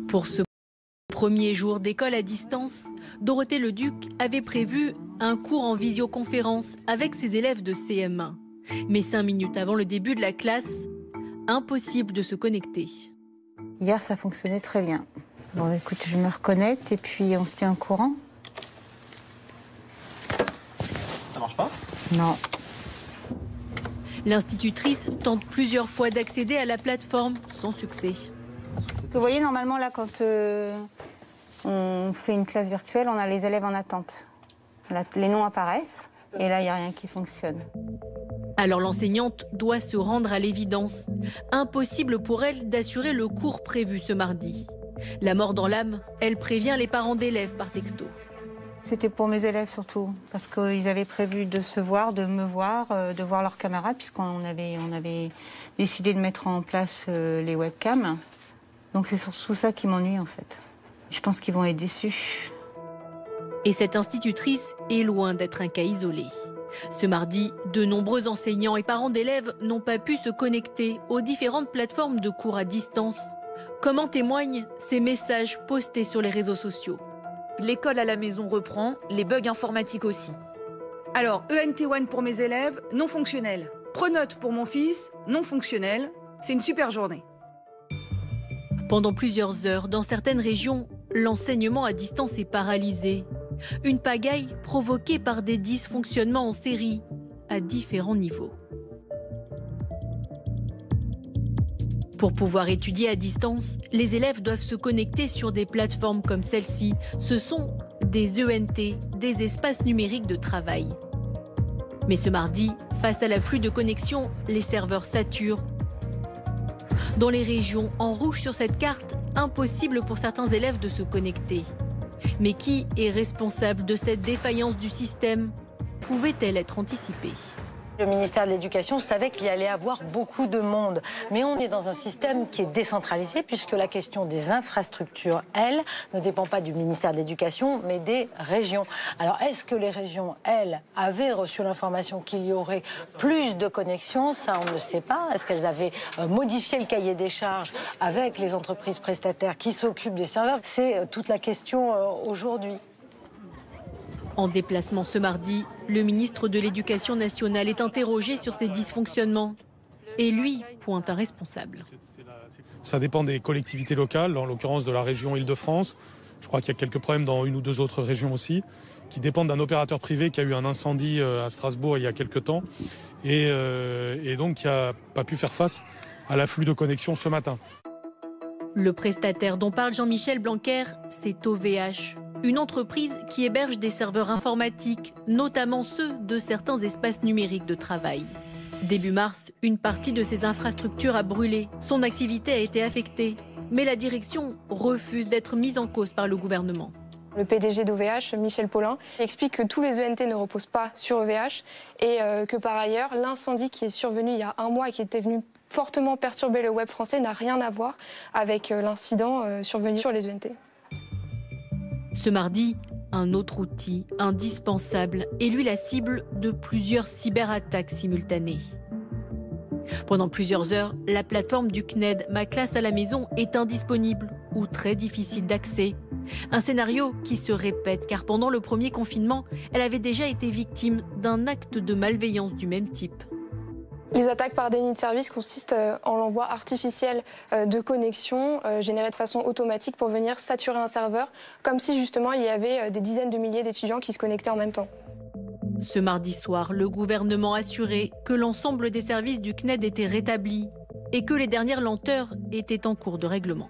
Pour ce premier jour d'école à distance, Dorothée Leduc avait prévu un cours en visioconférence avec ses élèves de CM1. Mais 5 minutes avant le début de la classe, impossible de se connecter. Hier, ça fonctionnait très bien. Bon, écoute, je me reconnecte et puis on se tient au courant. Ça marche pas? Non. L'institutrice tente plusieurs fois d'accéder à la plateforme sans succès. Vous voyez, normalement, là, quand on fait une classe virtuelle, on a les élèves en attente. Là, les noms apparaissent et là, il n'y a rien qui fonctionne. Alors l'enseignante doit se rendre à l'évidence. Impossible pour elle d'assurer le cours prévu ce mardi. La mort dans l'âme, elle prévient les parents d'élèves par texto. C'était pour mes élèves surtout, parce qu'ils avaient prévu de se voir, de me voir, de voir leurs camarades, puisqu'on avait décidé de mettre en place les webcams. Donc c'est surtout ça qui m'ennuie en fait. Je pense qu'ils vont être déçus. Et cette institutrice est loin d'être un cas isolé. Ce mardi, de nombreux enseignants et parents d'élèves n'ont pas pu se connecter aux différentes plateformes de cours à distance, comme en témoignent ces messages postés sur les réseaux sociaux. L'école à la maison reprend, les bugs informatiques aussi. Alors, ENT1 pour mes élèves, non fonctionnel. Pronote pour mon fils, non fonctionnel. C'est une super journée. Pendant plusieurs heures, dans certaines régions, l'enseignement à distance est paralysé. Une pagaille provoquée par des dysfonctionnements en série à différents niveaux. Pour pouvoir étudier à distance, les élèves doivent se connecter sur des plateformes comme celle-ci. Ce sont des ENT, des espaces numériques de travail. Mais ce mardi, face à l'afflux de connexions, les serveurs saturent. Dans les régions en rouge sur cette carte, impossible pour certains élèves de se connecter. Mais qui est responsable de cette défaillance du système? Pouvait-elle être anticipée? Le ministère de l'Éducation savait qu'il y allait avoir beaucoup de monde. Mais on est dans un système qui est décentralisé puisque la question des infrastructures, elle, ne dépend pas du ministère de l'Éducation, mais des régions. Alors, est-ce que les régions, elles, avaient reçu l'information qu'il y aurait plus de connexions? Ça, on ne sait pas. Est-ce qu'elles avaient modifié le cahier des charges avec les entreprises prestataires qui s'occupent des serveurs? C'est toute la question aujourd'hui. En déplacement ce mardi, le ministre de l'Éducation nationale est interrogé sur ces dysfonctionnements. Et lui pointe un responsable. Ça dépend des collectivités locales, en l'occurrence de la région Île-de-France. Je crois qu'il y a quelques problèmes dans une ou deux autres régions aussi, qui dépendent d'un opérateur privé qui a eu un incendie à Strasbourg il y a quelques temps et donc qui n'a pas pu faire face à l'afflux de connexions ce matin. Le prestataire dont parle Jean-Michel Blanquer, c'est OVH. Une entreprise qui héberge des serveurs informatiques, notamment ceux de certains espaces numériques de travail. Début mars, une partie de ses infrastructures a brûlé. Son activité a été affectée. Mais la direction refuse d'être mise en cause par le gouvernement. Le PDG d'OVH, Michel Paulin, explique que tous les ENT ne reposent pas sur OVH et que par ailleurs, l'incendie qui est survenu il y a un mois et qui était venu fortement perturber le web français n'a rien à voir avec l'incident survenu sur les ENT. Ce mardi, un autre outil indispensable est lui la cible de plusieurs cyberattaques simultanées. Pendant plusieurs heures, la plateforme du CNED Ma classe à la maison est indisponible ou très difficile d'accès. Un scénario qui se répète car pendant le premier confinement, elle avait déjà été victime d'un acte de malveillance du même type. Les attaques par déni de service consistent en l'envoi artificiel de connexions générées de façon automatique pour venir saturer un serveur, comme si justement il y avait des dizaines de milliers d'étudiants qui se connectaient en même temps. Ce mardi soir, le gouvernement assurait que l'ensemble des services du CNED étaient rétablis et que les dernières lenteurs étaient en cours de règlement.